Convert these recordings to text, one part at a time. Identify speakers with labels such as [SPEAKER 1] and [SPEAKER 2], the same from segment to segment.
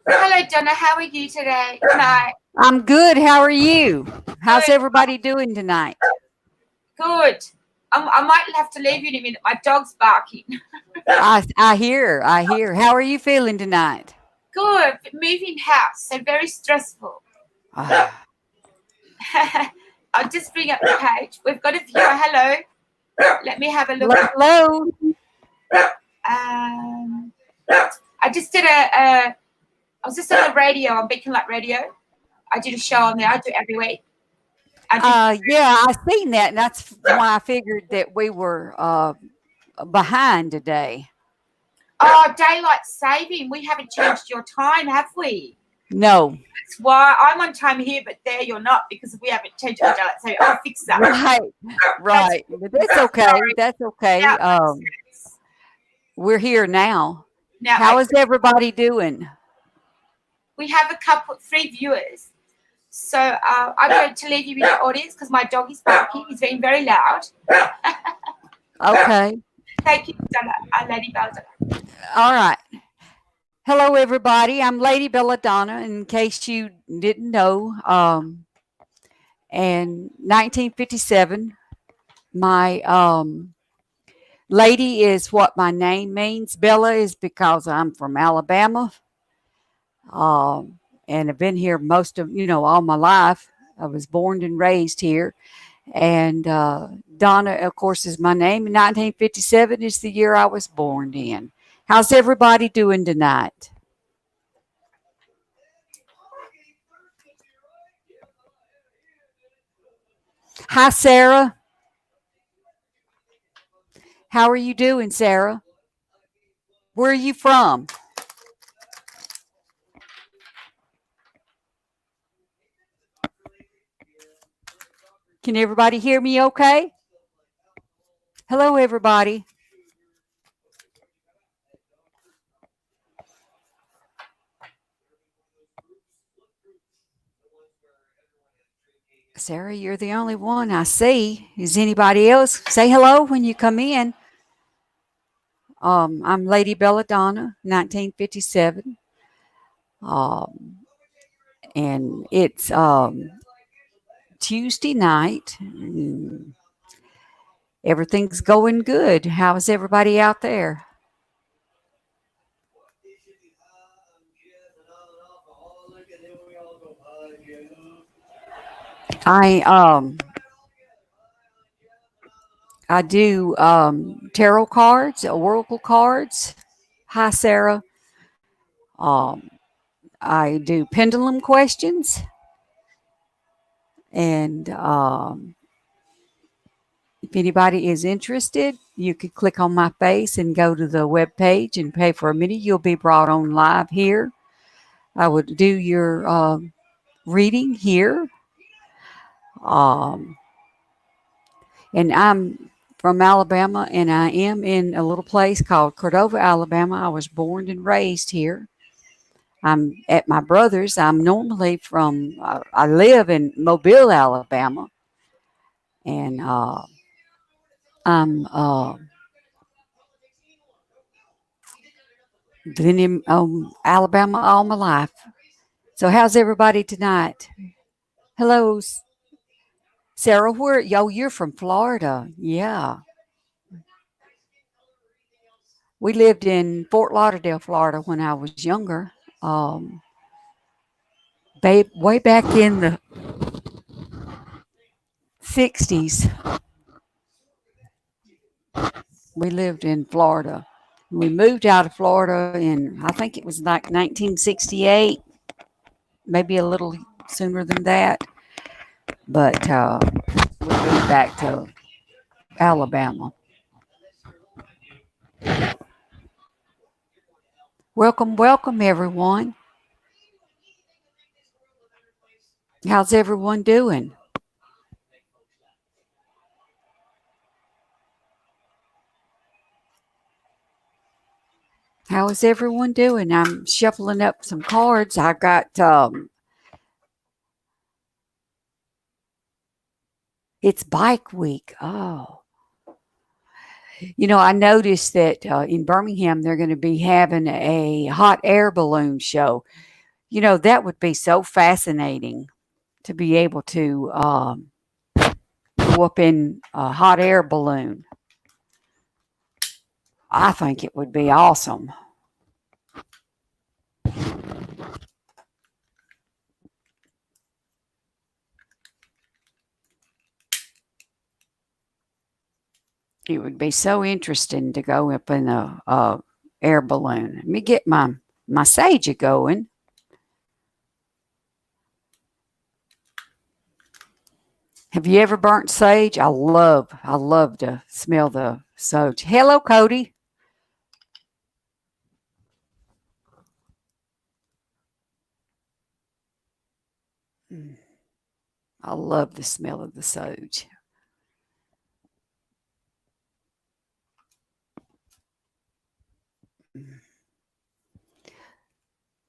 [SPEAKER 1] Hello, Donna. How are you today? Tonight?
[SPEAKER 2] I'm good. How are you? How's
[SPEAKER 1] Good.
[SPEAKER 2] everybody doing tonight?
[SPEAKER 1] Good. I might have to leave you in a minute. My dog's barking.
[SPEAKER 2] I hear. How are you feeling tonight?
[SPEAKER 1] Good. Moving house, so very stressful.
[SPEAKER 2] Ah,
[SPEAKER 1] I'll just bring up the page. We've got a viewer. Hello. Let me have a look.
[SPEAKER 2] hello.
[SPEAKER 1] Um, I just did I was just on the radio on Beacon Light Radio. I did a show on there. I do it every week. I did.
[SPEAKER 2] Yeah, I seen that, and that's why I figured that we were behind today.
[SPEAKER 1] Oh, daylight saving. We haven't changed your time, have we?
[SPEAKER 2] No,
[SPEAKER 1] That's why I'm on time here, but there you're not because we haven't changed your daylight saving. I'll fix that.
[SPEAKER 2] right,
[SPEAKER 1] That's
[SPEAKER 2] right. But that's okay.
[SPEAKER 1] sorry.
[SPEAKER 2] That's okay.
[SPEAKER 1] That makes sense.
[SPEAKER 2] We're here now.
[SPEAKER 1] Now,
[SPEAKER 2] How is everybody doing?
[SPEAKER 1] we have three viewers. So I'm going to leave you in the audience because my dog is barking. He's being very loud.
[SPEAKER 2] Okay.
[SPEAKER 1] Thank you, Donna, Lady Belda.
[SPEAKER 2] All right. Hello, everybody. I'm Lady Belladonna. In case you didn't know, in 1957, my lady is what my name means. Bella is because I'm from Alabama, and I've been here most of all my life. I was born and raised here, and Donna, of course, is my name. And 1957 is the year I was born in. How's everybody doing tonight? Hi, Sarah. How are you doing, Sarah? Where are you from? Can everybody hear me okay? Hello, everybody. Sarah, you're the only one I see. Is anybody else? Say hello when you come in. I'm Lady Belladonna, 1957. Um, and it's Tuesday night. Everything's going good. How's everybody out there? I um I do tarot cards, oracle cards. Hi, Sarah. Um, I do pendulum questions, and if anybody is interested, you could click on my face and go to the web page and pay for a minute. You'll be brought on live here. I would do your reading here. Um, and I'm from Alabama, and I am in a little place called Cordova, Alabama. I was born and raised here. I'm at my brother's. I'm normally from, I live in Mobile, Alabama, and I'm been in Alabama all my life. So, how's everybody tonight? Hello, Sarah. Where? Yo, you're from Florida. Yeah. We lived in Fort Lauderdale, Florida when I was younger. Um, way back in the 60s, we lived in Florida. We moved out of Florida in, I think it was like 1968, maybe a little sooner than that. But we moved back to Alabama. Welcome, welcome, everyone. How's everyone doing? How is everyone doing? I'm shuffling up some cards. I got it's bike week. Oh, You know, I noticed that in Birmingham, they're going to be having a hot air balloon show. You know, that would be so fascinating to be able to go up in a hot air balloon. I think it would be awesome. It would be so interesting to go up in a air balloon. Let me get my sage going. Have you ever burnt sage? I love to smell the sage. Hello, Cody. I love the smell of the sage.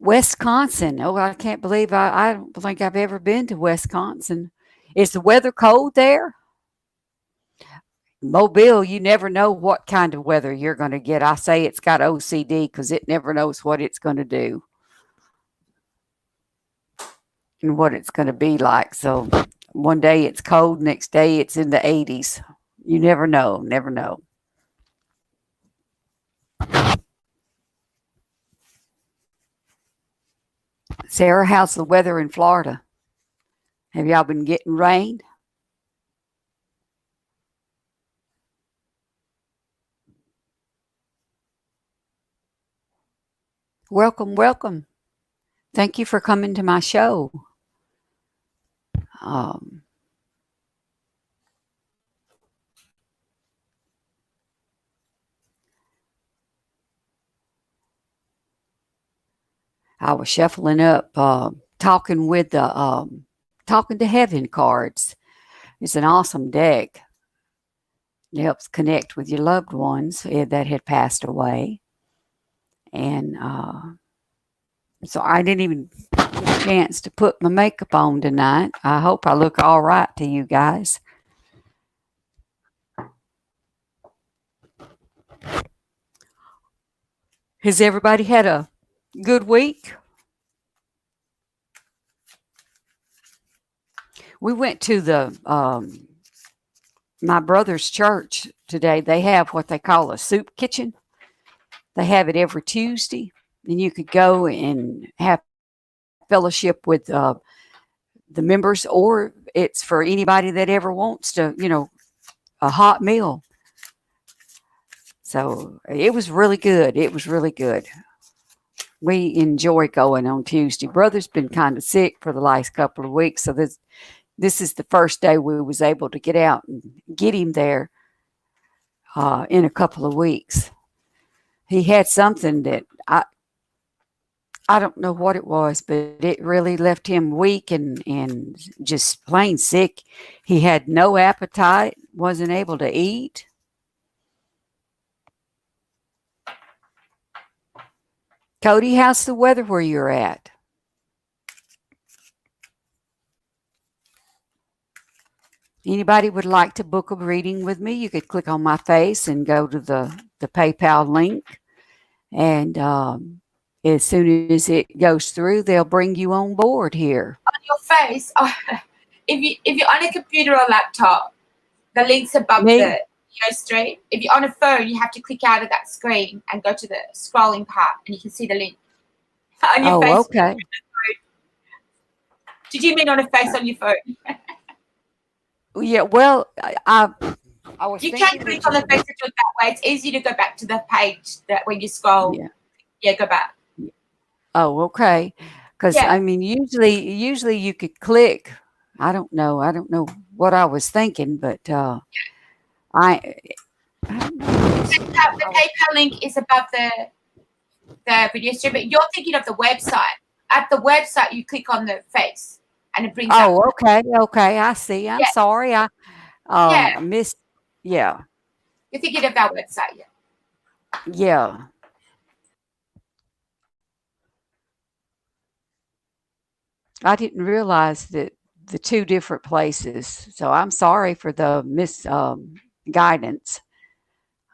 [SPEAKER 2] Wisconsin. Oh, I can't believe I don't think I've ever been to Wisconsin. Is the weather cold there? Mobile, you never know what kind of weather you're going to get. I say it's got OCD because it never knows what it's going to do and what it's going to be like. So one day it's cold, next day it's in the 80s. You never know, never know. Sarah, how's the weather in Florida? Have y'all been getting rain? Welcome, welcome. Thank you for coming to my show. Um, I was shuffling up, talking with the talking to heaven cards. It's an awesome deck. It helps connect with your loved ones that had passed away, and so I didn't even get a chance to put my makeup on tonight. I hope I look all right to you guys. Has everybody had a good week? We went to the my brother's church today. They have what they call a soup kitchen. They have it every Tuesday, and you could go and have fellowship with the members, or it's for anybody that ever wants to, a hot meal. So it was really good. It was really good. We enjoy going on Tuesday. Brother's been kind of sick for the last couple of weeks, so this is the first day we was able to get out and get him there in a couple of weeks. He had something that I don't know what it was, but it really left him weak and just plain sick. He had no appetite, wasn't able to eat. Cody, how's the weather where you're at? Anybody would like to book a reading with me, you could click on my face and go to the PayPal link. And as soon as it goes through, they'll bring you on board here.
[SPEAKER 1] On your face, if you're on a computer or laptop, the link's above the stream. If you're on a phone, you have to click out of that screen and go to the scrolling part, and you can see the link on your face.
[SPEAKER 2] Okay.
[SPEAKER 1] Did you mean on a face on your phone?
[SPEAKER 2] Yeah. Well, I was.
[SPEAKER 1] You can click on the face that way. It's easy to go back to the page that when you scroll. Yeah, go back.
[SPEAKER 2] Oh, okay. Because I mean, usually you could click. I don't know what I was thinking, but I don't know.
[SPEAKER 1] The PayPal link is above the video stream, but you're thinking of the website. At the website, you click on the face, and it brings.
[SPEAKER 2] Oh, up. Okay. I see. I'm sorry. I missed. Yeah.
[SPEAKER 1] You're thinking of our website,
[SPEAKER 2] Yeah. I didn't realize that the two different places. So I'm sorry for the guidance.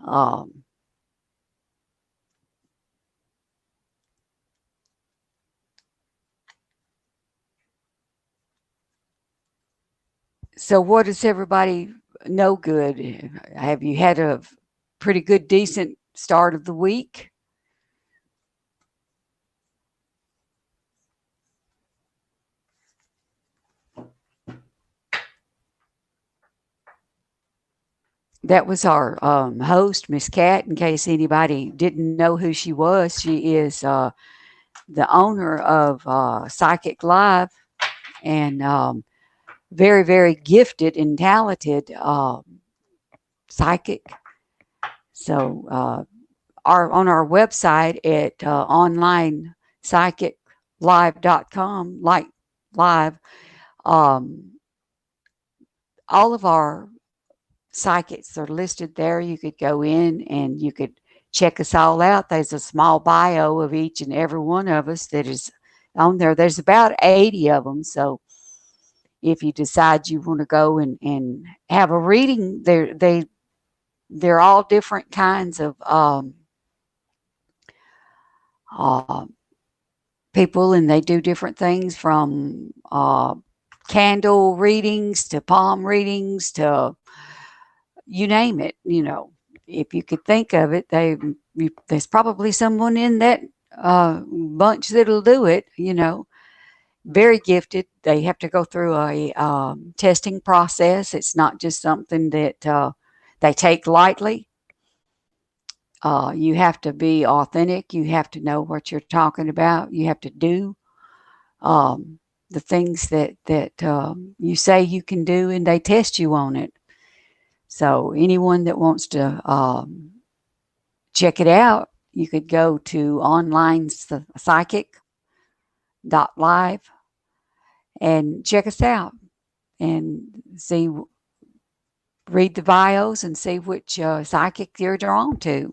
[SPEAKER 2] Um, so what does everybody know good? Have you had a pretty good, decent start of the week? That was our host, Miss Cat. In case anybody didn't know who she was, she is the owner of Psychic Live, and very, very gifted and talented psychic. So on our website at online psychiclive.com, like live, um, all of our psychics are listed there. You could go in and you could check us all out. There's a small bio of each and every one of us that is on there. There's about 80 of them. So if you decide you want to go and have a reading, they're all different kinds of uh, people, and they do different things from candle readings to palm readings to you name it. If you could think of it, there's probably someone in that bunch that'll do it. Very gifted. They have to go through a testing process. It's not just something that they take lightly. You have to be authentic. You have to know what you're talking about. You have to do the things that you say you can do, and they test you on it. So anyone that wants to check it out, you could go to online psychic.live and check us out and read the bios and see which psychic you're drawn to,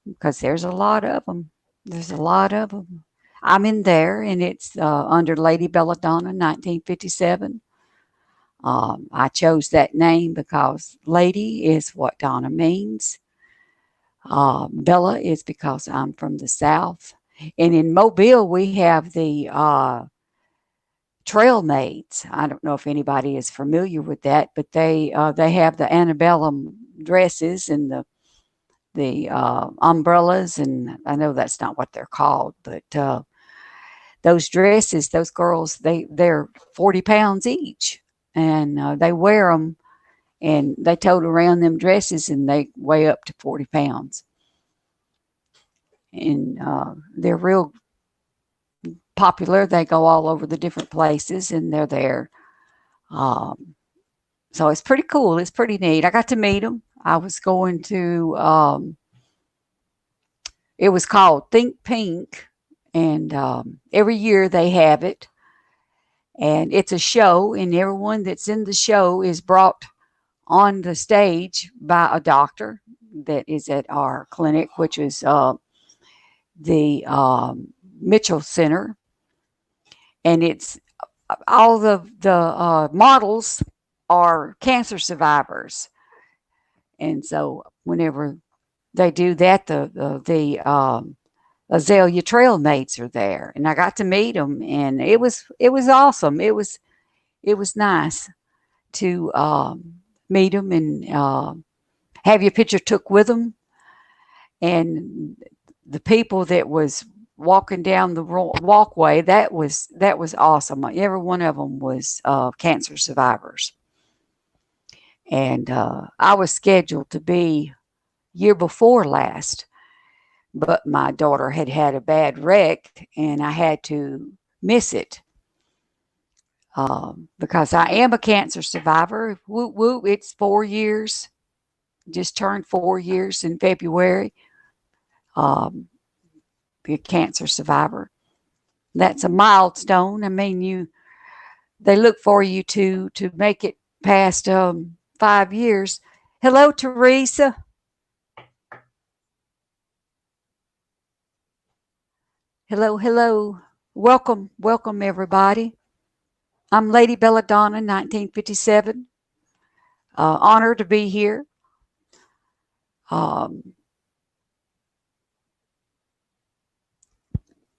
[SPEAKER 2] because there's a lot of them. There's a lot of them. I'm in there, and it's under Lady Belladonna, 1957. I chose that name because lady is what Donna means. Bella is because I'm from the South. And in Mobile, we have the trail maids. I don't know if anybody is familiar with that, but they have the antebellum dresses and the umbrellas, and I know that's not what they're called, but those dresses, those girls, they're 40 pounds each, and they wear them, and they tote around them dresses, and they weigh up to 40 pounds. And they're real popular. They go all over the different places, and they're there. So it's pretty cool. It's pretty neat. I got to meet them. I was going to, it was called Think Pink, and every year they have it. And it's a show, and everyone that's in the show is brought on the stage by a doctor that is at our clinic, which is the Mitchell Center. And it's all the models are cancer survivors. And so whenever they do that, the Azalea Trail mates are there, and I got to meet them, and it was awesome. It was nice to meet them and have your picture took with them. And the people that was walking down the walkway, that was awesome. Every one of them was cancer survivors. And I was scheduled to be year before last, but my daughter had a bad wreck, and I had to miss it because I am a cancer survivor. Whoop, whoop, it's 4 years. Just turned 4 years in February. Be a cancer survivor. That's a milestone. I mean, they look for you to make it past 5 years. Hello, Teresa. Hello, hello. Welcome, everybody. I'm Lady Belladonna, 1957. Honored to be here. Um,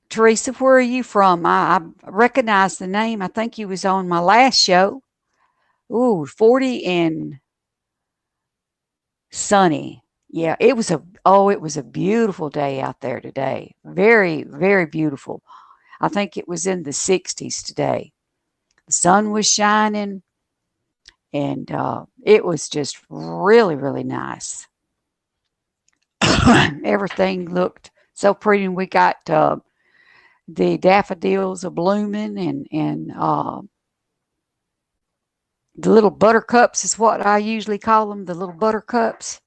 [SPEAKER 2] Teresa, where are you from? I recognize the name. I think you was on my last show. Ooh, 40 and sunny. Yeah, it was a beautiful day out there today. Very, very beautiful. I think it was in the 60s today. The sun was shining, and it was just really, really nice. Everything looked so pretty, and we got the daffodils are blooming, and the little buttercups is what I usually call them. The little buttercups,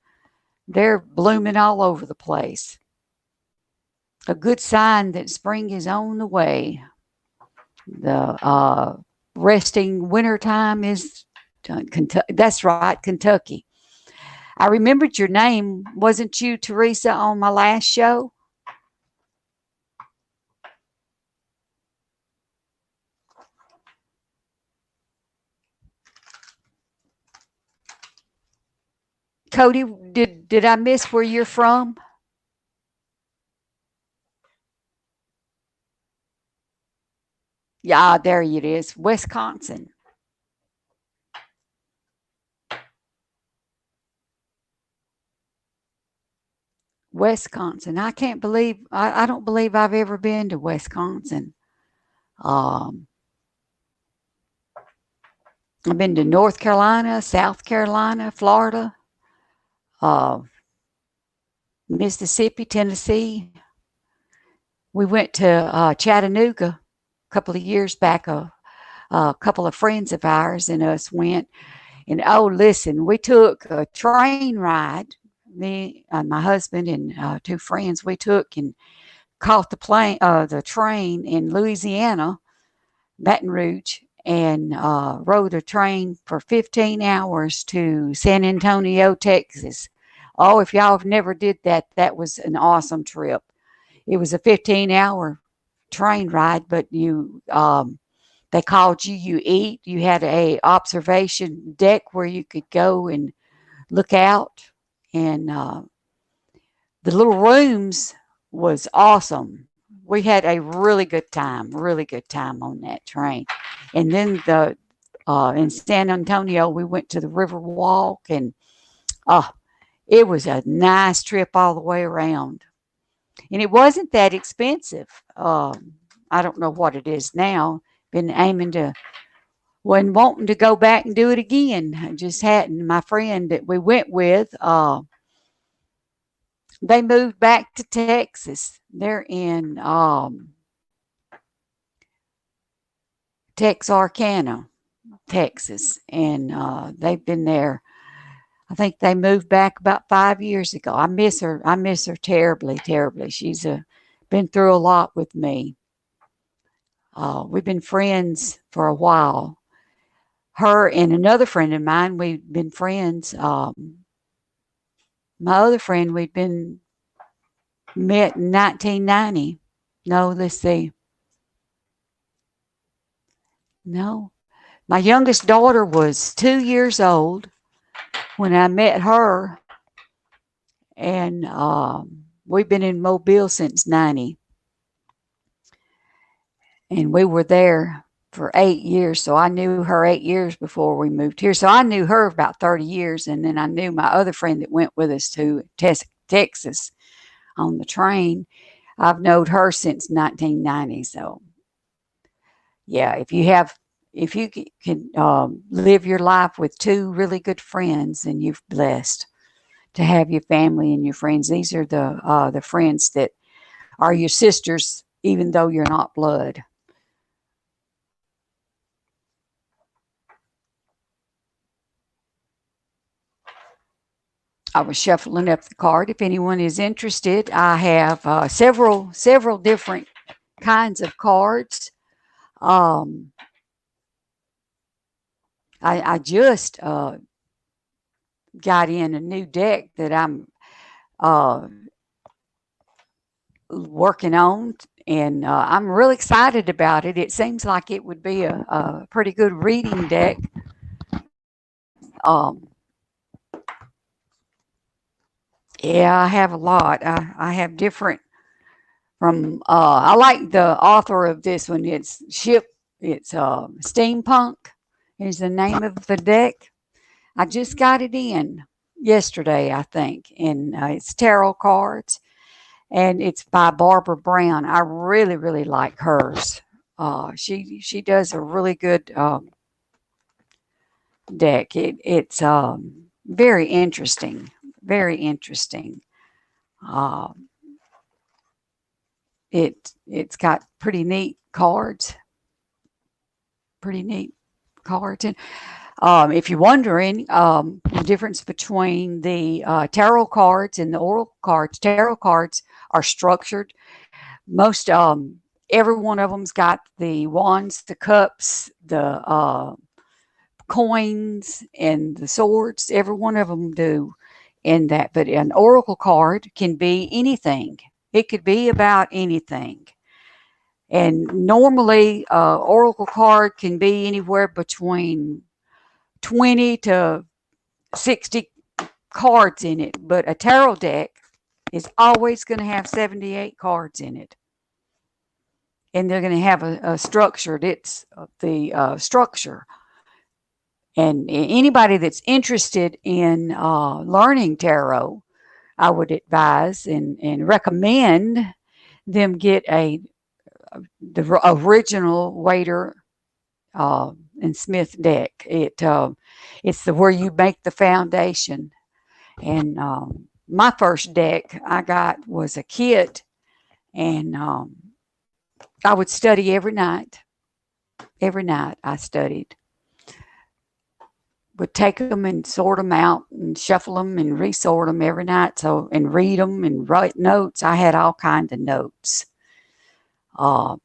[SPEAKER 2] they're blooming all over the place. A good sign that spring is on the way. The resting winter time is Kentucky. That's right, Kentucky. I remembered your name. Wasn't you Teresa on my last show? Cody, did I miss where you're from? Yeah, there it is. Wisconsin. Wisconsin. I can't believe I don't believe I've ever been to Wisconsin. Um, I've been to North Carolina, South Carolina, Florida, uh, Mississippi, Tennessee. We went to Chattanooga a couple of years back. A couple of friends of ours and us went. And oh, listen, we took a train ride. Me, my husband, and two friends. We took and caught the train in Louisiana, Baton Rouge, and rode a train for 15 hours to San Antonio, Texas. Oh, if y'all have never did that, that was an awesome trip. It was a 15-hour train ride, but they called you, you eat, you had a observation deck where you could go and look out, and the little rooms was awesome. We had a really good time on that train. And then in San Antonio, we went to the River Walk, and uh, it was a nice trip all the way around. And it wasn't that expensive. I don't know what it is now. Been aiming to, wasn't wanting to go back and do it again. I just hadn't. My friend that we went with, they moved back to Texas. They're in Texarkana, Texas, and they've been there. I think they moved back about 5 years ago. I miss her. I miss her terribly, terribly. She's been through a lot with me. We've been friends for a while. Her and another friend of mine, we've been friends. My other friend, we'd been met in 1990. No, let's see. No, my youngest daughter was 2 years old when I met her, and we've been in Mobile since 90, and we were there for 8 years. So I knew her 8 years before we moved here. So I knew her about 30 years, and then I knew my other friend that went with us to Texas on the train. I've known her since 1990. So yeah, if you can live your life with two really good friends, then you're blessed to have your family and your friends. These are the friends that are your sisters, even though you're not blood. I was shuffling up the card. If anyone is interested, I have several different kinds of cards. Um, I just got in a new deck that I'm uh, working on, and I'm really excited about it. It seems like it would be a pretty good reading deck. Um, Yeah, I have a lot. I have different from I like the author of this one. It's Steampunk is the name of the deck. I just got it in yesterday, I think, and it's tarot cards, and it's by Barbara Brown. I really, really like hers. She does a really good deck. It's very interesting, very interesting. Uh, it's got pretty neat cards, and if you're wondering, the difference between the tarot cards and the oracle cards, tarot cards are structured. Most, every one of them's got the wands, the cups, the coins, and the swords. Every one of them do in that. But an oracle card can be anything. It could be about anything. And normally, oracle card can be anywhere between 20 to 60 cards in it, but a tarot deck is always going to have 78 cards in it. And they're going to have a structured, it's the structure. And anybody that's interested in learning tarot, I would advise and recommend them get the original Waiter and Smith deck. It's the where you make the foundation. And my first deck I got was a kit, and I would study every night. Every night I studied. Would take them and sort them out and shuffle them and resort them every night. So and read them and write notes. I had all kinds of notes. Oh,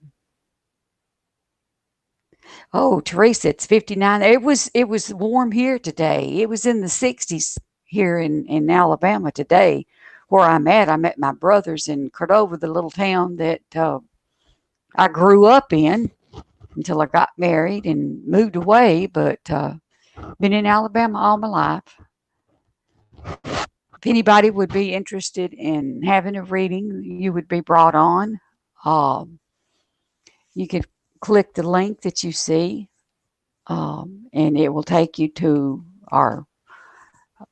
[SPEAKER 2] Teresa, it's 59. It was warm here today. It was in the 60s here in Alabama today, where I'm at. I'm at my brother's in Cordova, the little town that I grew up in until I got married and moved away. But been in Alabama all my life. If anybody would be interested in having a reading, you would be brought on. You could click the link that you see, and it will take you to our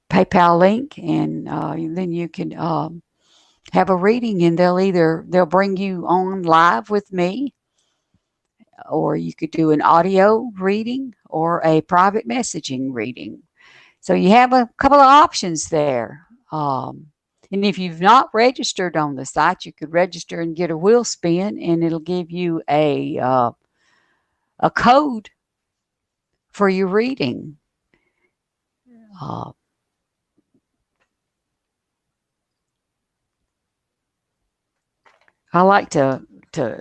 [SPEAKER 2] PayPal link, and then you can have a reading, and they'll bring you on live with me, or you could do an audio reading or a private messaging reading. So you have a couple of options there. And if you've not registered on the site, you could register and get a wheel spin, and it'll give you a code for your reading. I like to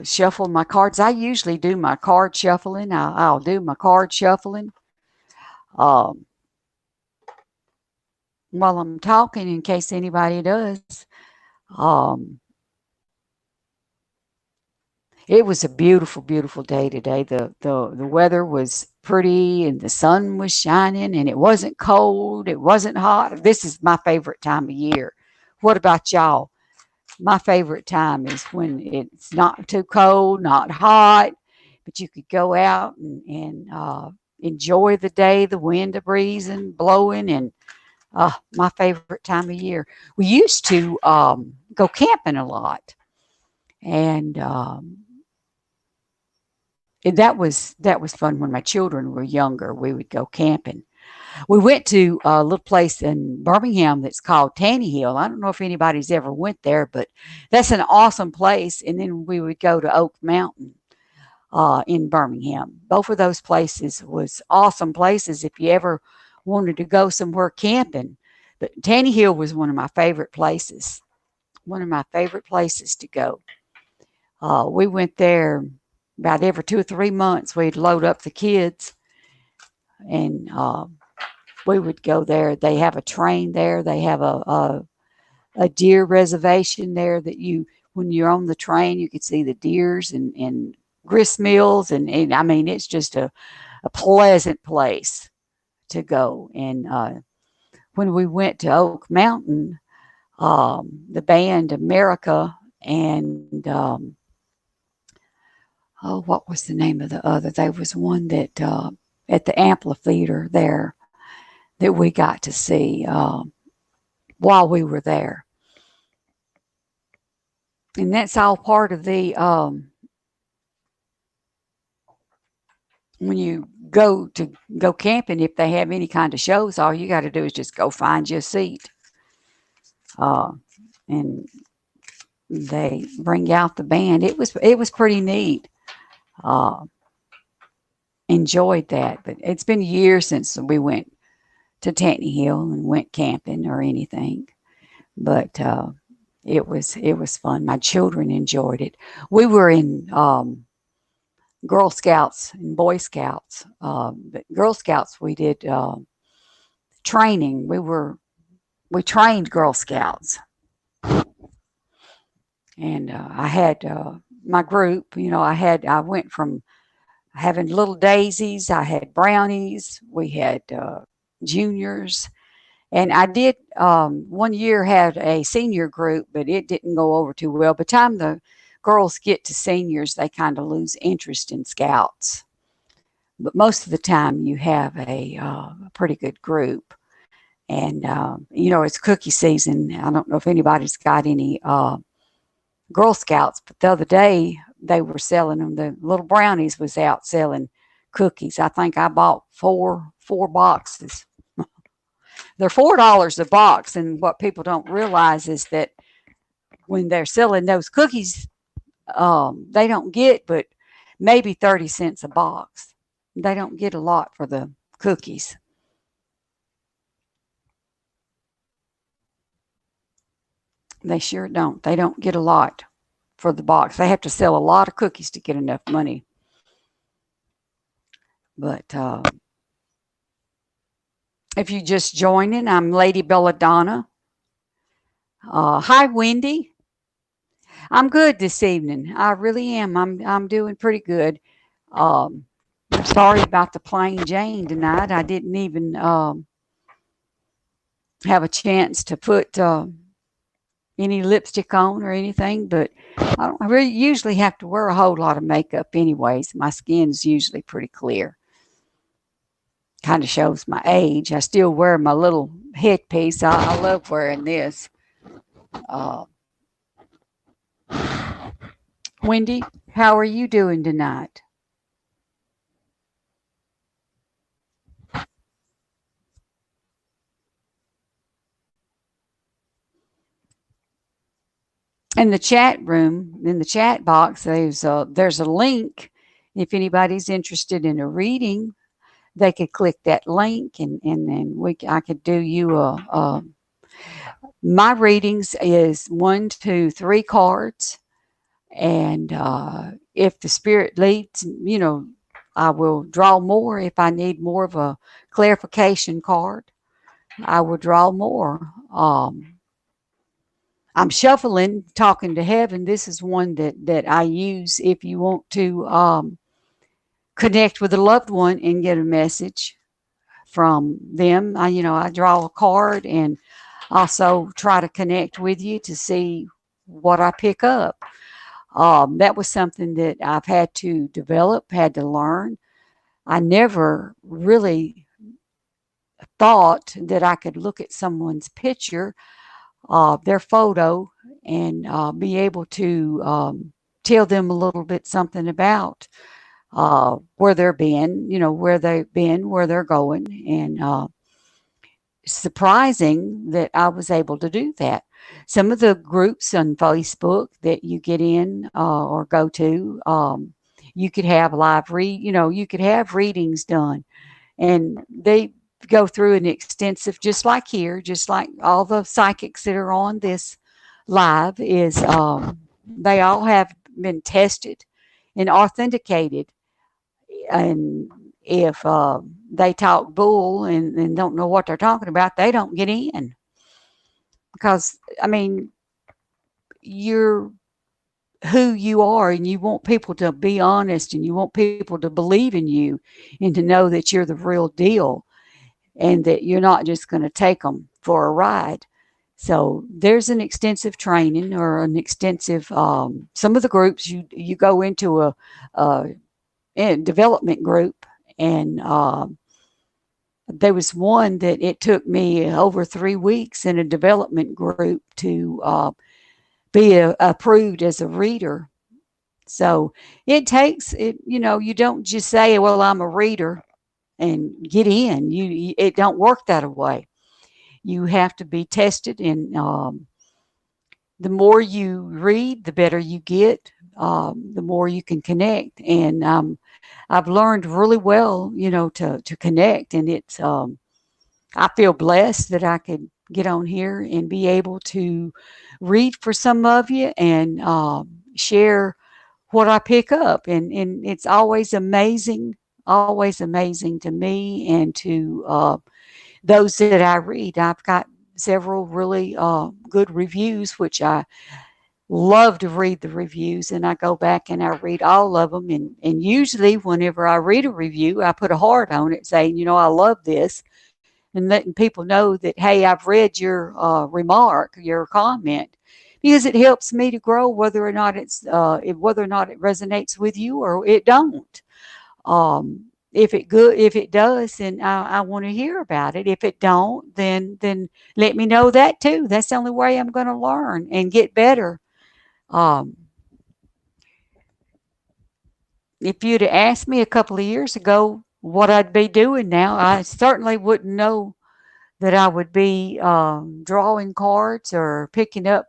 [SPEAKER 2] shuffle my cards. I usually do my card shuffling. I'll do my card shuffling while I'm talking, in case anybody does. It was a beautiful, beautiful day today. The weather was pretty, and the sun was shining, and it wasn't cold. It wasn't hot. This is my favorite time of year. What about y'all? My favorite time is when it's not too cold, not hot, but you could go out and enjoy the day, the wind a breezing, blowing, and my favorite time of year. We used to go camping a lot, and that was fun when my children were younger. We would go camping. We went to a little place in Birmingham that's called Tanny Hill. I don't know if anybody's ever went there, but that's an awesome place. And then we would go to Oak Mountain in Birmingham. Both of those places was awesome places if you ever wanted to go somewhere camping. But Tanny Hill was one of my favorite places. One of my favorite places to go. We went there about every 2 or 3 months. We'd load up the kids, and we would go there. They have a train there. They have a deer reservation there that when you're on the train, you could see the deers and grist mills. And I mean, it's just a pleasant place to go. And when we went to Oak Mountain, the band America, and oh, what was the name of the other? There was one that at the amphitheater there that we got to see while we were there. And that's all part of the when you go camping, if they have any kind of shows, all you got to do is just go find you a seat, and they bring out the band. It was pretty neat. Uh, Enjoyed that, but it's been years since we went to Taney Hill and went camping or anything. But it was fun. My children enjoyed it. We were in Girl Scouts and Boy Scouts. But Girl Scouts, we did training. We trained Girl Scouts, and I had my group. I went from having little daisies. I had brownies. We had juniors, and I did one year had a senior group, but it didn't go over too well. By the time the girls get to seniors, they kind of lose interest in scouts. But most of the time, you have a pretty good group. And, it's cookie season. I don't know if anybody's got any Girl Scouts, but the other day they were selling them. The little brownies was out selling cookies. I think I bought four boxes. They're $4 a box, and what people don't realize is that when they're selling those cookies, they don't get but maybe 30 cents a box. They don't get a lot for the cookies. They sure don't. They don't get a lot for the box. They have to sell a lot of cookies to get enough money. But if you just joining, I'm Lady Belladonna. Hi, Wendy. I'm good this evening. I really am. I'm doing pretty good. I'm sorry about the plain Jane tonight. I didn't even have a chance to put any lipstick on or anything, but I really usually have to wear a whole lot of makeup anyways. My skin's usually pretty clear. Kind of shows my age. I still wear my little headpiece. I love wearing this. Wendy, how are you doing tonight? In the chat room, in the chat box, there's a link. If anybody's interested in a reading, they could click that link, and then I could do you my readings is 1, 2, 3 cards, and if the spirit leads, I will draw more. If I need more of a clarification card, I will draw more. I'm shuffling, talking to heaven. This is one that I use if you want to connect with a loved one and get a message from them. I draw a card and also try to connect with you to see what I pick up. That was something that I've had to develop, had to learn. I never really thought that I could look at someone's picture, their photo, and be able to tell them a little bit something about where they've been, where they're going. And surprising that I was able to do that. Some of the groups on Facebook that you get in or go to, you could have you could have readings done, and they go through an extensive, just like here, just like all the psychics that are on this live is, they all have been tested and authenticated. And if they talk bull and don't know what they're talking about, they don't get in. Because, you're who you are, and you want people to be honest, and you want people to believe in you and to know that you're the real deal, and that you're not just going to take them for a ride. So there's an extensive training or an extensive, some of the groups you go into a development group, and there was one that it took me over 3 weeks in a development group to be approved as a reader. So it takes it, you don't just say, well, I'm a reader and get in. It don't work that way. You have to be tested, and the more you read, the better you get, the more you can connect. And I've learned really well, to connect, and it's I feel blessed that I could get on here and be able to read for some of you and share what I pick up. And it's always amazing to me and to those that I read. I've got several really good reviews, which I love to read the reviews, and I go back and I read all of them. And usually, whenever I read a review, I put a heart on it saying, I love this, and letting people know that, hey, I've read your remark, your comment, because it helps me to grow, whether or not it resonates with you or it don't. If it does, then I want to hear about it. If it don't, then let me know that too. That's the only way I'm going to learn and get better. If you'd have asked me a couple of years ago what I'd be doing now, I certainly wouldn't know that I would be drawing cards or picking up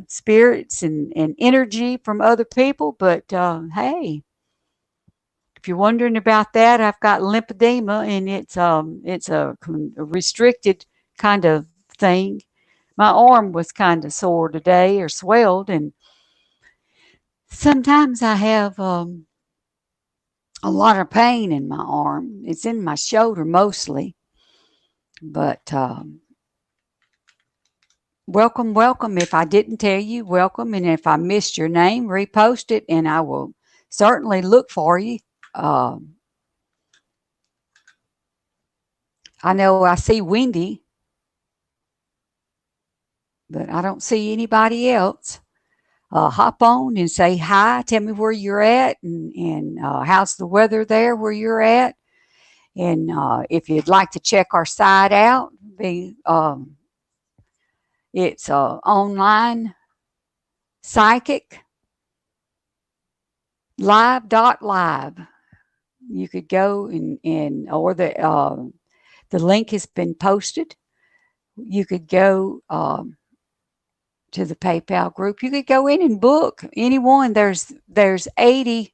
[SPEAKER 2] spirits and energy from other people. But hey, if you're wondering about that, I've got lymphedema, and it's a restricted kind of thing. My arm was kind of sore today, or swelled, and sometimes I have a lot of pain in my arm. It's in my shoulder mostly, but welcome. If I didn't tell you, welcome, and if I missed your name, repost it, and I will certainly look for you. I know I see Wendy, but I don't see anybody else. Hop on and say hi. Tell me where you're at, and how's the weather there where you're at. And if you'd like to check our site out, it's online psychic live.live. You could go or the link has been posted. You could go to the PayPal group. You could go in and book anyone. There's 80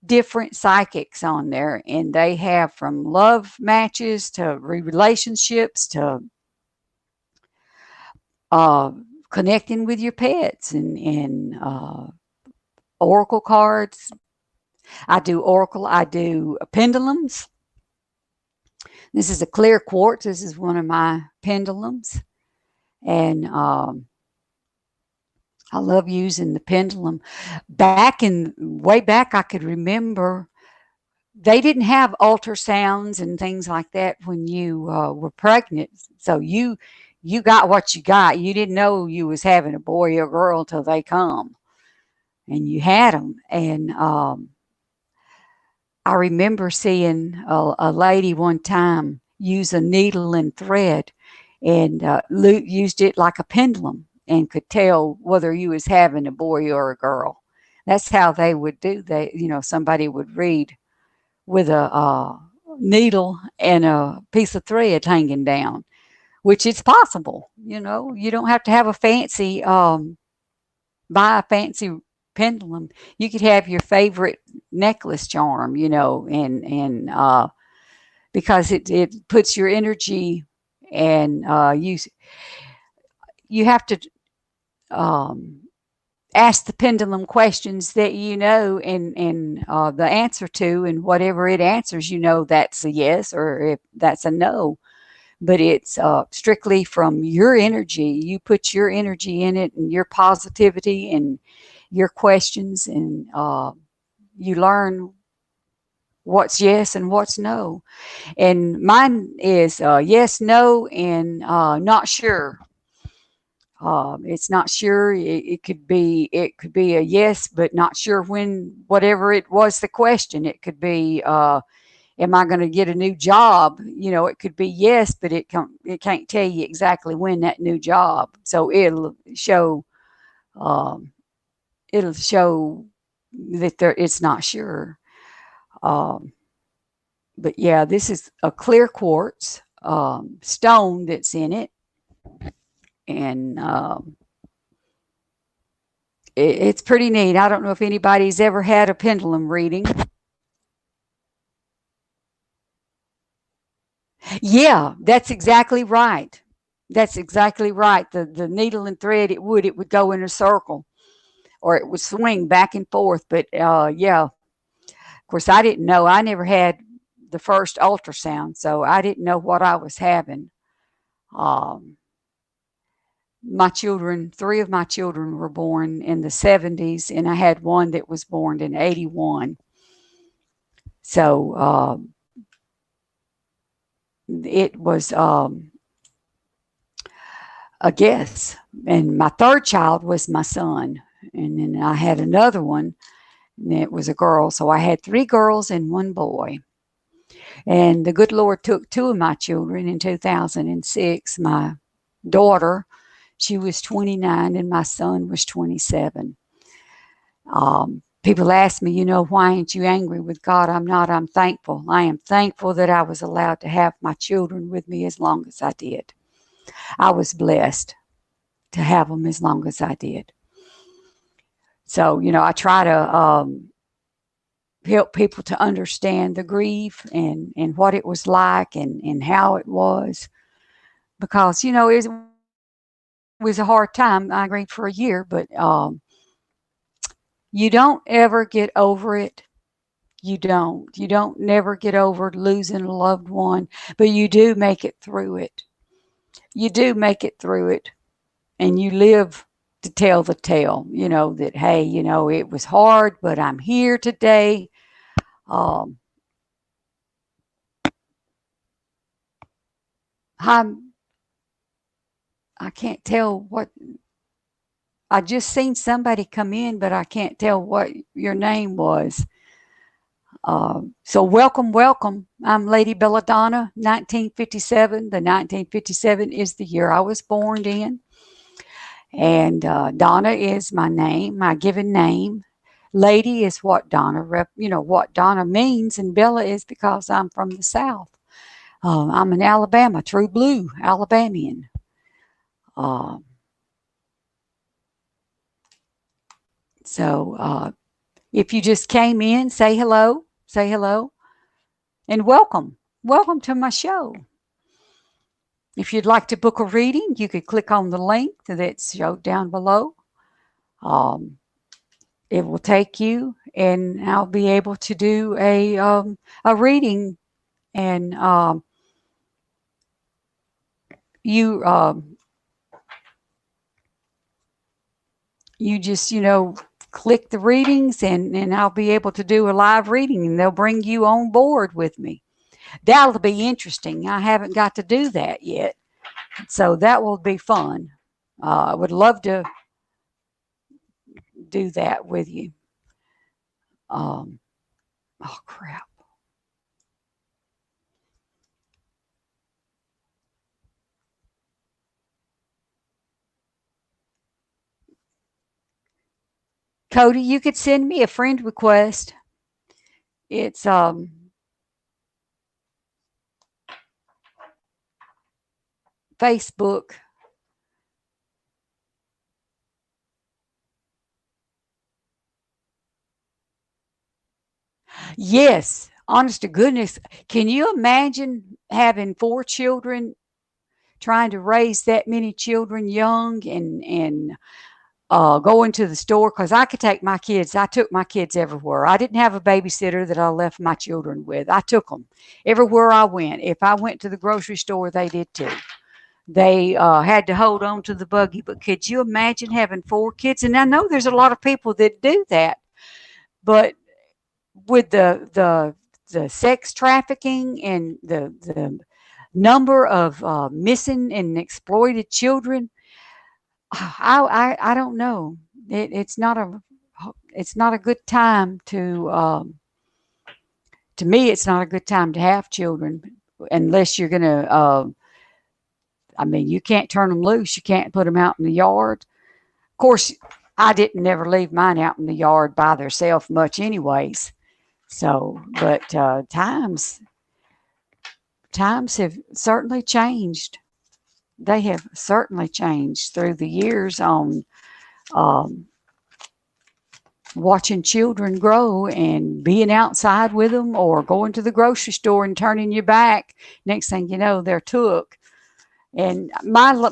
[SPEAKER 2] different psychics on there, and they have from love matches to relationships to connecting with your pets and oracle cards. I do oracle. I do pendulums. This is a clear quartz. This is one of my pendulums, and I love using the pendulum. Way back, I could remember they didn't have ultrasounds and things like that when you were pregnant. So you got what you got. You didn't know you was having a boy or girl till they come, and you had them. And I remember seeing a lady one time use a needle and thread, and used it like a pendulum, and could tell whether you was having a boy or a girl. That's how they would do. Somebody would read with a needle and a piece of thread hanging down, which is possible. You don't have to have a fancy, buy a fancy pendulum. You could have your favorite necklace charm, and because it puts your energy, and you have to ask the pendulum questions that and the answer to, and whatever it answers, that's a yes or if that's a no. But it's strictly from your energy. You put your energy in it, and your positivity and your questions, and you learn what's yes and what's no. And mine is yes, no, and not sure. It's not sure. It could be a yes, but not sure when. Whatever it was, the question. It could be, am I going to get a new job? You know, it could be yes, but it can't tell you exactly when that new job. So um, it'll show that it's not sure. Um, but yeah, this is a clear quartz stone that's in it, and it's pretty neat. I don't know if anybody's ever had a pendulum reading. Yeah, that's exactly right. That's exactly right. The needle and thread, it would go in a circle, or it would swing back and forth. But yeah, of course, I didn't know. I never had the first ultrasound, so I didn't know what I was having. Um, my children, three of my children were born in the 70s, and I had one that was born in 81. So it was a guess. And my third child was my son. And then I had another one, and it was a girl. So I had three girls and one boy. And the good Lord took two of my children in 2006. My daughter, she was 29, and my son was 27. People ask me, why ain't you angry with God? I'm not. I'm thankful. I am thankful that I was allowed to have my children with me as long as I did. I was blessed to have them as long as I did. So, I try to help people to understand the grief and what it was like and how it was. Because, it was a hard time. I grieved for a year, but you don't ever get over it. You don't. You don't never get over losing a loved one, but you do make it through it. You do make it through it, and you live to tell the tale, that, hey, it was hard, but I'm here today. Um, I'm, I can't tell what, I just seen somebody come in, but I can't tell what your name was. So welcome, welcome. I'm Lady Belladonna, 1957. The 1957 is the year I was born in. And Donna is my name, my given name. Lady is what what Donna means, and Bella is because I'm from the South. I'm an Alabama, true blue Alabamian. So if you just came in, say hello, and welcome. Welcome to my show. If you'd like to book a reading, you could click on the link that's showed down below. It will take you, and I'll be able to do a reading, and you you just click the readings, and I'll be able to do a live reading, and they'll bring you on board with me. That'll be interesting. I haven't got to do that yet, so that will be fun. I would love to do that with you. Oh crap. Cody, you could send me a friend request. It's Facebook. Yes, honest to goodness. Can you imagine having 4 children, trying to raise that many children young, and going to the store? Because I could take my kids. I took my kids everywhere. I didn't have a babysitter that I left my children with. I took them everywhere I went. If I went to the grocery store, they did too. They had to hold on to the buggy. But could you imagine having 4 kids? And I know there's a lot of people that do that, but with the the sex trafficking and the number of missing and exploited children. I don't know. It's not a good time to me. It's not a good time to have children unless you're gonna. I mean, you can't turn them loose. You can't put them out in the yard. Of course, I didn't never leave mine out in the yard by themselves much, anyways. So, but times have certainly changed. They have certainly changed through the years on um, watching children grow and being outside with them or going to the grocery store and turning your back. Next thing you know, they're took. And my news,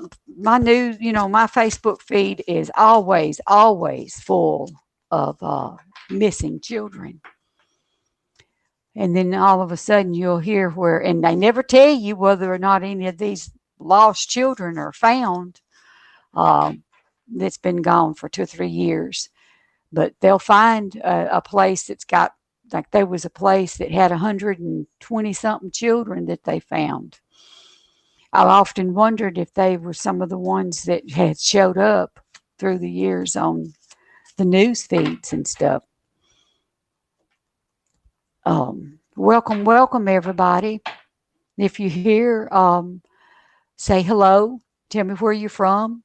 [SPEAKER 2] my Facebook feed is always full of missing children. And then all of a sudden you'll hear and they never tell you whether or not any of these lost children are found. That's been gone for 2 or 3 years. But they'll find a place that's got, like there was a place that had 120 something children that they found. I've often wondered if they were some of the ones that had showed up through the years on the news feeds and stuff. Welcome, everybody. If you're here, say hello. Tell me where you're from.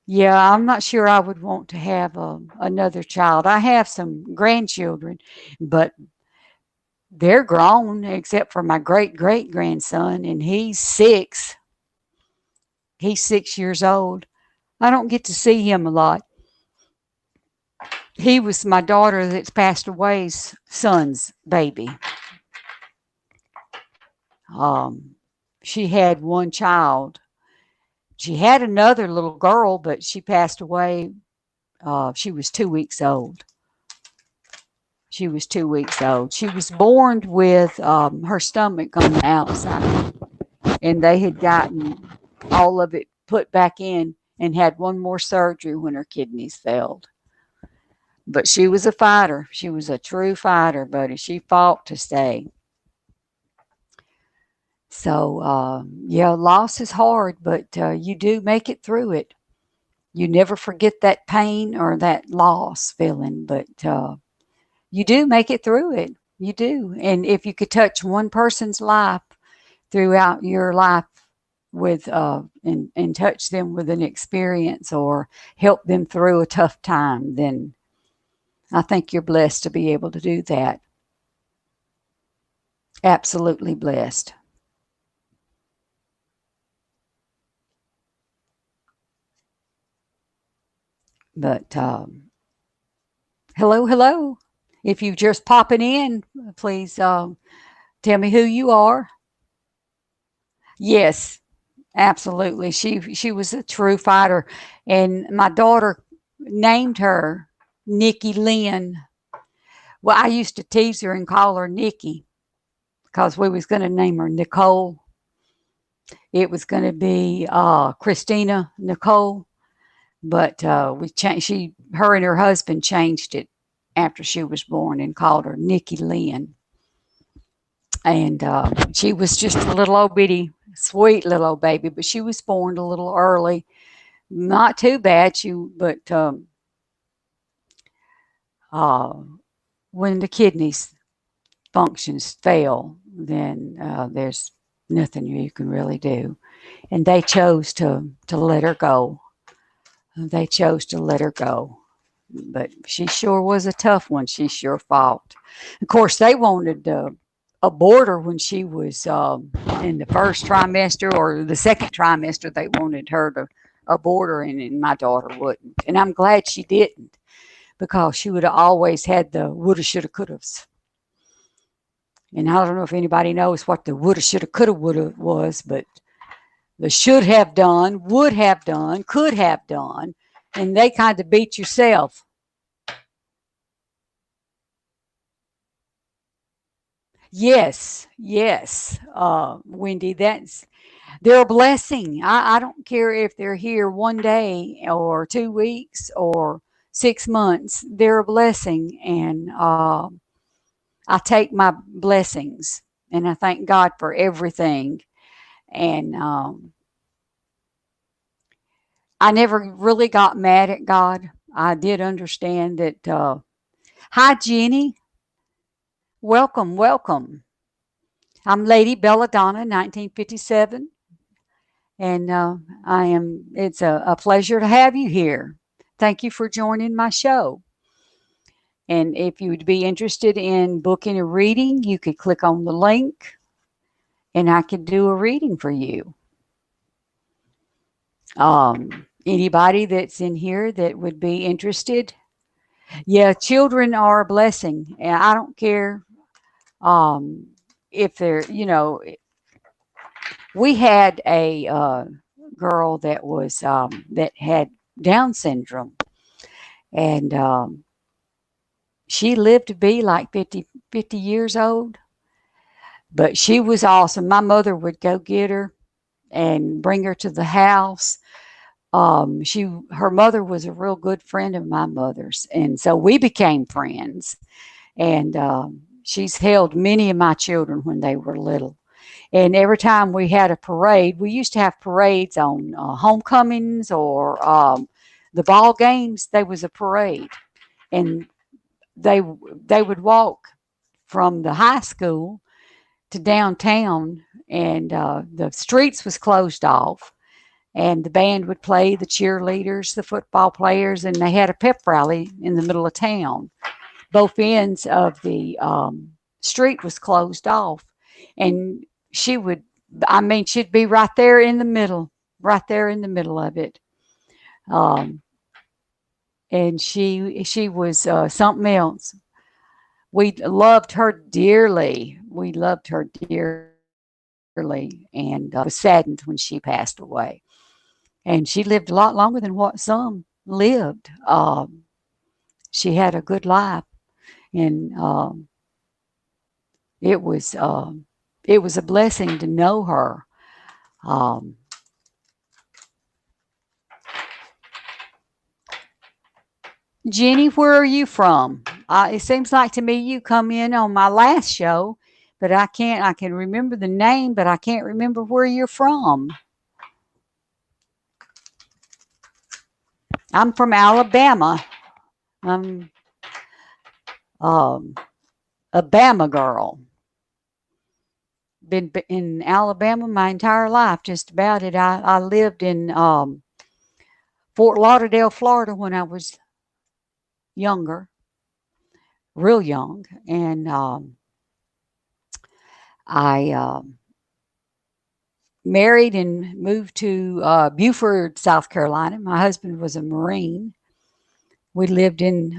[SPEAKER 2] Yeah, I'm not sure I would want to have another child. I have some grandchildren, but they're grown except for my great grandson, and he's 6. He's 6 years old. I don't get to see him a lot. He was my daughter that's passed away's son's baby. She had one child. She had another little girl, but she passed away. She was 2 weeks old. She was 2 weeks old. She was born with her stomach on the outside, and they had gotten all of it put back in and had one more surgery when her kidneys failed. But she was a fighter. She was a true fighter, buddy. She fought to stay. So, yeah, loss is hard, but you do make it through it. You never forget that pain or that loss feeling, but you do make it through it. You do. And if you could touch one person's life throughout your life with and touch them with an experience or help them through a tough time, then I think you're blessed to be able to do that. Absolutely blessed. But hello. If you're just popping in, please tell me who you are. Yes, absolutely. She was a true fighter, and my daughter named her Nikki Lynn. Well, I used to tease her and call her Nikki because we was going to name her Nicole. It was going to be Christina Nicole, but we changed. Her and her husband changed it after she was born and called her Nikki Lynn. And she was just a little old bitty, sweet little old baby, but she was born a little early. Not too bad. But when the kidneys functions fail, then there's nothing you can really do. And they chose to let her go. They chose to let her go. But she sure was a tough one. She sure fought. Of course, they wanted to abort her when she was in the first trimester or the second trimester. They wanted her to abort her, and my daughter wouldn't. And I'm glad she didn't, because she would have always had the woulda, shoulda, couldas. And I don't know if anybody knows what the woulda, shoulda, coulda, woulda was, but the should have done, would have done, could have done, and they kind of beat yourself. Yes, Wendy, they're a blessing. I don't care if they're here one day or 2 weeks or 6 months, they're a blessing. And I take my blessings and I thank God for everything. And I never really got mad at God. I did understand that. Hi, Jenny. Welcome, welcome. I'm Lady Belladonna, 1957. And it's a pleasure to have you here. Thank you for joining my show. And if you would be interested in booking a reading, you could click on the link and I could do a reading for you. Anybody that's in here that would be interested? Yeah, children are a blessing. And I don't care if they're, we had a girl that was that had Down syndrome, and she lived to be like 50 years old. But she was awesome. My mother would go get her and bring her to the house. Her mother was a real good friend of my mother's, and so we became friends. And she's held many of my children when they were little. And every time we had a parade, we used to have parades on homecomings or the ball games. There was a parade, and they would walk from the high school to downtown, and the streets was closed off, and the band would play, the cheerleaders, the football players, and they had a pep rally in the middle of town. Both ends of the street was closed off, and she'd be right there in the middle, of it. And she was something else. We loved her dearly. And was saddened when she passed away. And she lived a lot longer than what some lived. She had a good life, and it was a blessing to know her. Jenny, where are you from? It seems like to me you come in on my last show, but I can remember the name, but I can't remember where you're from. I'm from Alabama. I'm a Bama girl. Been in Alabama my entire life, just about it. I lived in Fort Lauderdale, Florida when I was younger, real young. And I married and moved to Beaufort, South Carolina. My husband was a Marine. We lived in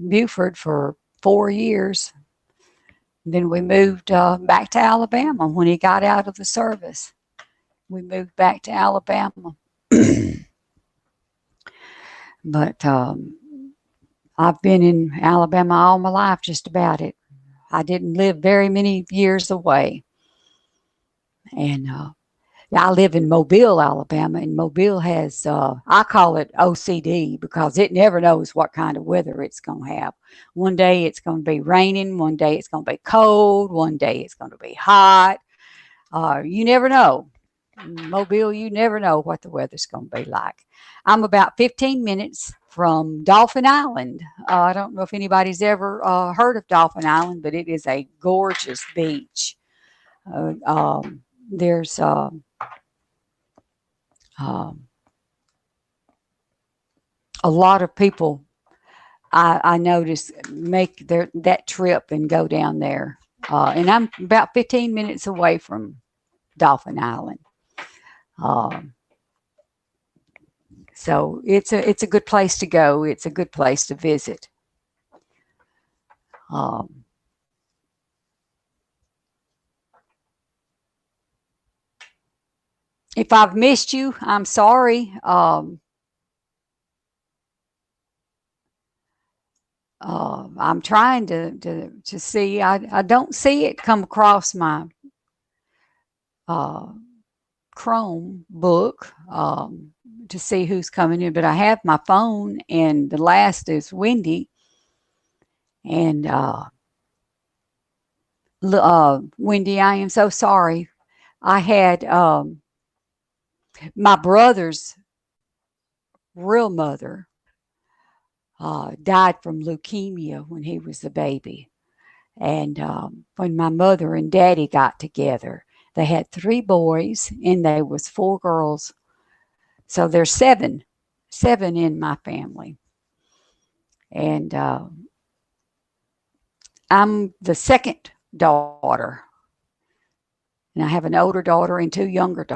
[SPEAKER 2] Beaufort for 4 years. Then we moved back to Alabama when he got out of the service. We moved back to Alabama. But I've been in Alabama all my life, just about it. I didn't live very many years away. And I live in Mobile, Alabama, and Mobile has, I call it OCD because it never knows what kind of weather it's going to have. One day it's going to be raining, one day it's going to be cold, one day it's going to be hot. You never know. Mobile, you never know what the weather's going to be like. I'm about 15 minutes from Dolphin Island. I don't know if anybody's ever heard of Dolphin Island, but it is a gorgeous beach. There's a lot of people I notice make that trip and go down there. And I'm about 15 minutes away from Dolphin Island. So it's a good place to go. It's a good place to visit. If I've missed you, I'm sorry. I'm trying to see. I don't see it come across my Chrome book. to see who's coming in, but I have my phone, and the last is Wendy. And Wendy, I am so sorry. I had my brother's real mother died from leukemia when he was a baby. And when my mother and daddy got together, they had 3 boys and there was 4 girls. So there's seven in my family. And I'm the second daughter. And I have an older daughter and 2 younger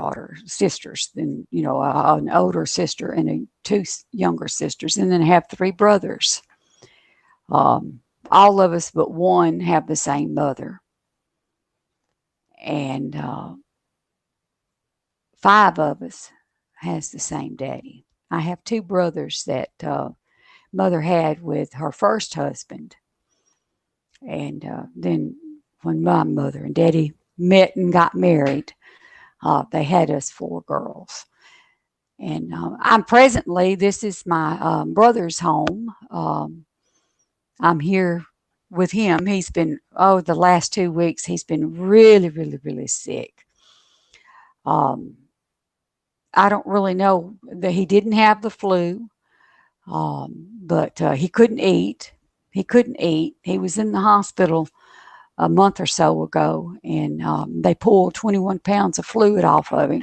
[SPEAKER 2] sisters. Then, an older sister and younger sisters. And then I have 3 brothers. All of us but one have the same mother. And 5 of us has the same daddy. I have 2 brothers that mother had with her first husband. And then when my mother and daddy met and got married, they had us 4 girls. And this is my brother's home. I'm here with him. He's been, the last 2 weeks, he's been really, really, really sick. I don't really know that he didn't have the flu, but he couldn't eat. He couldn't eat. He was in the hospital a month or so ago, and they pulled 21 pounds of fluid off of him.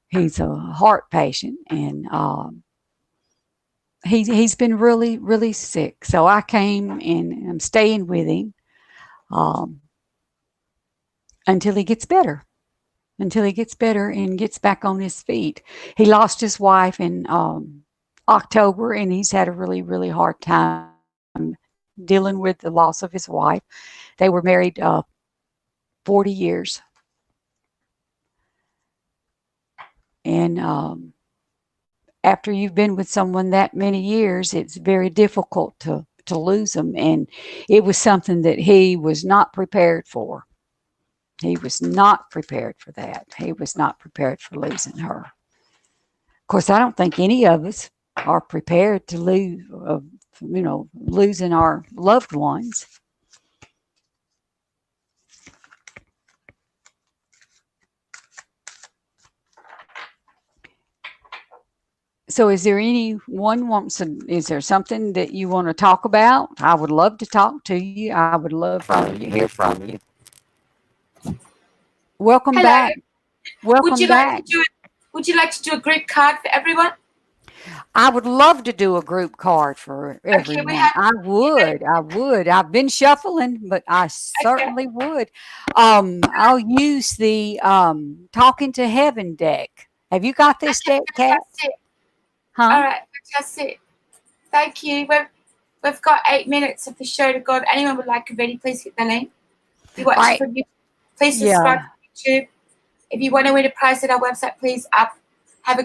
[SPEAKER 2] He's a heart patient, and he's been really, really sick. So I came and I'm staying with him until he gets better. Until he gets better and gets back on his feet. He lost his wife in October, and he's had a really, really hard time dealing with the loss of his wife. They were married 40 years. And after you've been with someone that many years, it's very difficult to lose them. And it was something that he was not prepared for. He was not prepared for that. He was not prepared for losing her. Of course, I don't think any of us are prepared to lose, losing our loved ones. So is there is there something that you want to talk about? I would love to talk to you. I would love to hear from you. Welcome
[SPEAKER 1] Hello.
[SPEAKER 2] back. Welcome back.
[SPEAKER 1] Would you like to do a group card for everyone?
[SPEAKER 2] I would love to do a group card for everyone. I would. I've been shuffling, but I certainly would. I'll use the Talking to Heaven deck. Have you got this deck, Kat?
[SPEAKER 1] Huh? All right, fantastic. Thank you. We've got 8 minutes of the show to go. If anyone would like a reading, please hit the link. If you watch from YouTube, please subscribe to YouTube. If you want to win a prize at our website, please have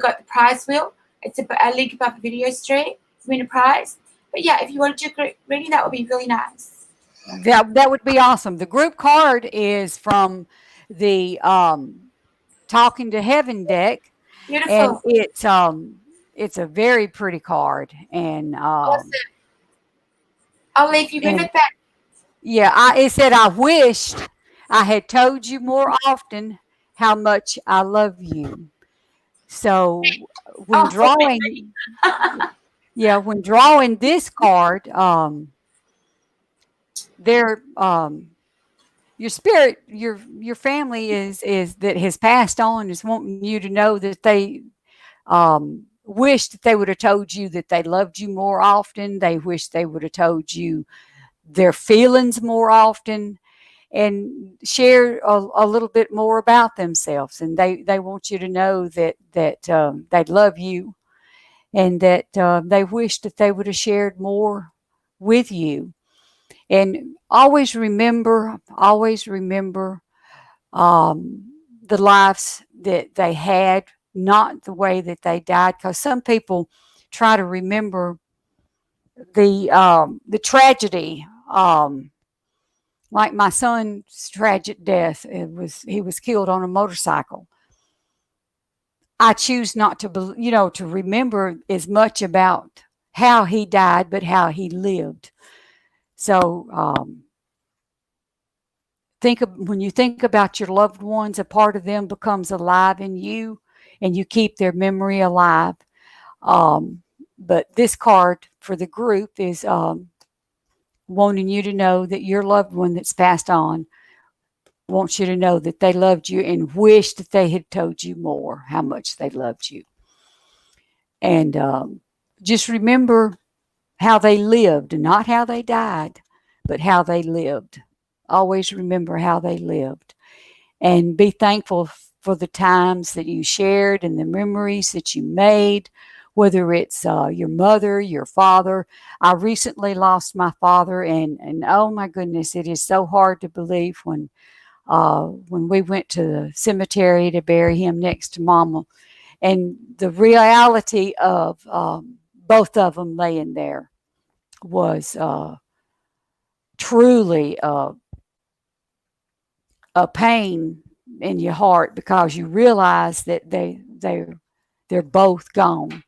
[SPEAKER 1] got the prize wheel. It's a link above the video stream. Win a prize. But yeah, if you want to do a group reading, that would be really nice.
[SPEAKER 2] That would be awesome. The group card is from the Talking to Heaven deck.
[SPEAKER 1] Beautiful.
[SPEAKER 2] And it's a very pretty card. And
[SPEAKER 1] awesome. I'll leave you with it then.
[SPEAKER 2] Yeah, it said, I wished I had told you more often how much I love you. So when drawing, when drawing this card, your spirit, your family is that has passed on is wanting you to know that they wish that they would have told you that they loved you more often. They wish they would have told you their feelings more often, and share a little bit more about themselves. And they want you to know that they love you, and that they wish that they would have shared more with you. And always remember the lives that they had, not the way that they died. Because some people try to remember the tragedy. Like my son's tragic death, he was killed on a motorcycle. I choose not to, to remember as much about how he died, but how he lived. So when you think about your loved ones, a part of them becomes alive in you, and you keep their memory alive. Um, but this card for the group is wanting you to know that your loved one that's passed on wants you to know that they loved you and wish that they had told you more how much they loved you. And just remember how they lived, not how they died, but how they lived. Always remember how they lived. And be thankful for the times that you shared and the memories that you made, whether it's your mother, your father. I recently lost my father, and oh my goodness, it is so hard to believe when we went to the cemetery to bury him next to Mama, and the reality of both of them laying there was truly a pain in your heart, because you realize that they're both gone.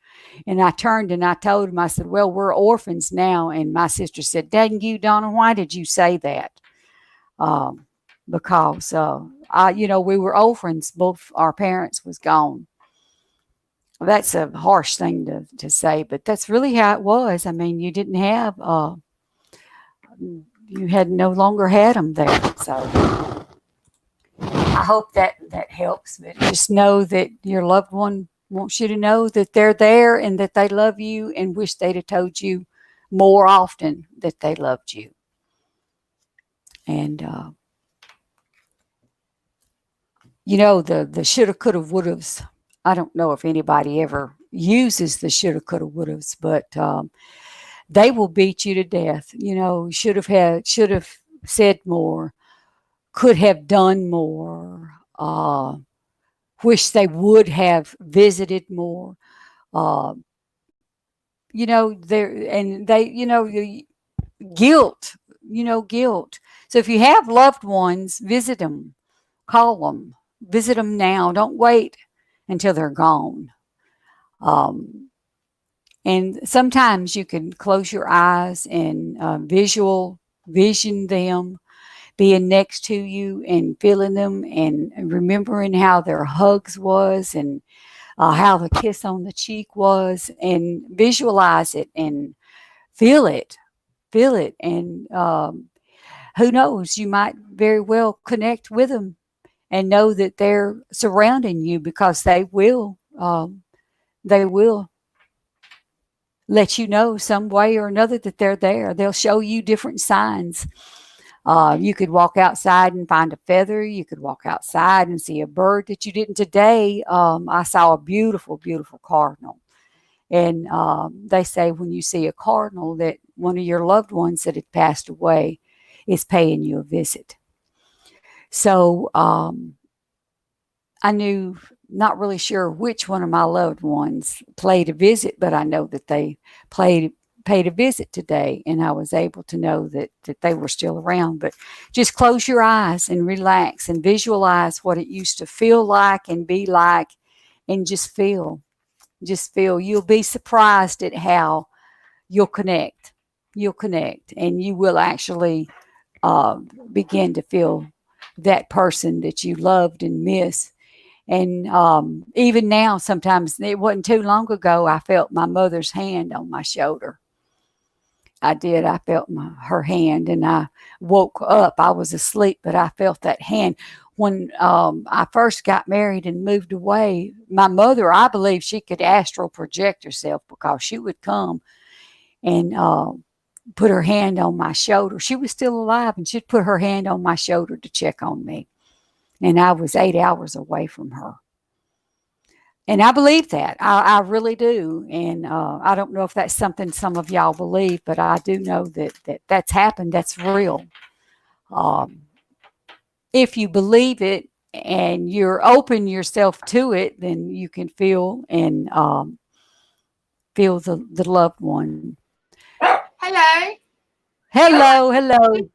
[SPEAKER 2] And I turned and I told him, I said, well, we're orphans now. And my sister said, dang you, Donna, why did you say that? Um, because we were orphans. Both our parents was gone. That's a harsh thing to say, but that's really how it was. I mean, you didn't have, you had no longer had them there. So I hope that helps. But just know that your loved one wants you to know that they're there and that they love you, and wish they'd have told you more often that they loved you. And the shoulda, coulda, woulda's. I don't know if anybody ever uses the shoulda, coulda, woulda's, but they will beat you to death. Should have said more, could have done more, wish they would have visited more. Uh, there and they, guilt, guilt. So if you have loved ones, visit them, call them, visit them now. Don't wait until they're gone. Um, and sometimes you can close your eyes and vision them being next to you and feeling them and remembering how their hugs was, and how the kiss on the cheek was, and visualize it and feel it, and who knows, you might very well connect with them and know that they're surrounding you, because they will let you know some way or another that they're there. They'll show you different signs. You could walk outside and find a feather. You could walk outside and see a bird that you didn't. Today, I saw a beautiful, beautiful cardinal. And they say when you see a cardinal, that one of your loved ones that had passed away is paying you a visit. So I knew, not really sure which one of my loved ones played a visit, but I know that they paid a visit today, and I was able to know that they were still around. But just close your eyes and relax and visualize what it used to feel like and be like, and just feel. You'll be surprised at how you'll connect. And you will actually begin to feel that person that you loved and miss. And even now, sometimes, it wasn't too long ago, I felt my mother's hand on my shoulder. I did. I felt her hand, and I woke up. I was asleep, but I felt that hand. When I first got married and moved away, my mother, I believe she could astral project herself, because she would come and put her hand on my shoulder. She was still alive, and she'd put her hand on my shoulder to check on me. And I was 8 hours away from her. And I believe that. I really do. And I don't know if that's something some of y'all believe, but I do know that's happened. That's real. If you believe it and you're open yourself to it, then you can feel and feel the loved one.
[SPEAKER 1] Hello.
[SPEAKER 2] Hello.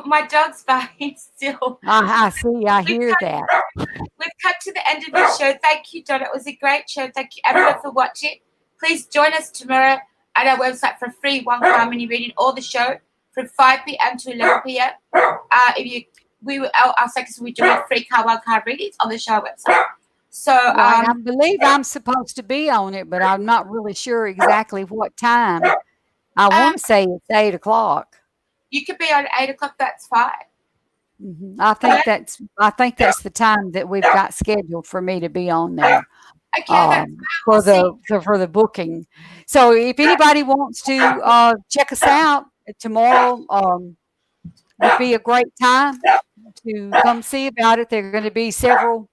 [SPEAKER 1] My dog's barking still.
[SPEAKER 2] I see. I
[SPEAKER 1] We've
[SPEAKER 2] hear
[SPEAKER 1] cut,
[SPEAKER 2] that.
[SPEAKER 1] we've cut to the end of the show. Thank you, Donna. It was a great show. Thank you, everyone, for watching. Please join us tomorrow at our website for a free one-car harmony reading, all the show from 5 p.m. to 11 p.m. Our psychics will be doing free one-car readings on the show website. So
[SPEAKER 2] Right. I believe I'm supposed to be on it, but I'm not really sure exactly what time. I want to say it's 8 o'clock.
[SPEAKER 1] you could be on 8 o'clock. That's fine.
[SPEAKER 2] I think that's the time that we've got scheduled for me to be on there.
[SPEAKER 1] Okay, that's
[SPEAKER 2] for the booking. So if anybody wants to check us out tomorrow, would be a great time to come see about it. There are going to be several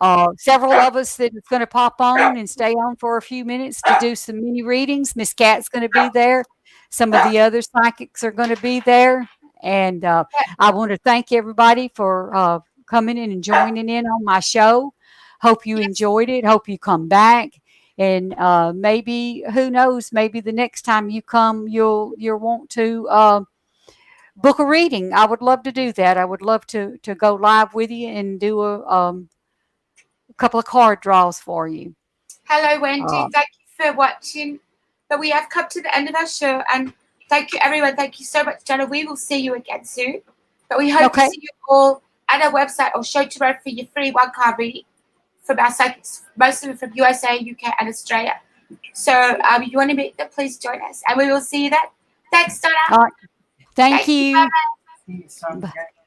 [SPEAKER 2] of us that is going to pop on and stay on for a few minutes to do some mini readings. Miss Cat's going to be there. Some of the other psychics are going to be there. And I want to thank everybody for coming in and joining in on my show. Hope you enjoyed it. Hope you come back. And maybe, who knows, maybe the next time you come, you'll want to book a reading. I would love to do that. I would love to go live with you and do a couple of card draws for you.
[SPEAKER 1] Hello, Wendy. Thank you for watching. But we have come to the end of our show, and thank you, everyone. Thank you so much, Donna. We will see you again soon. But we hope to see you all at our website or show tomorrow for your free one-card reading from our psychics, most of them from USA, UK, and Australia. So if you want to meet them, please join us, and we will see you then. Thanks, Donna.
[SPEAKER 2] Thank you.
[SPEAKER 1] Bye.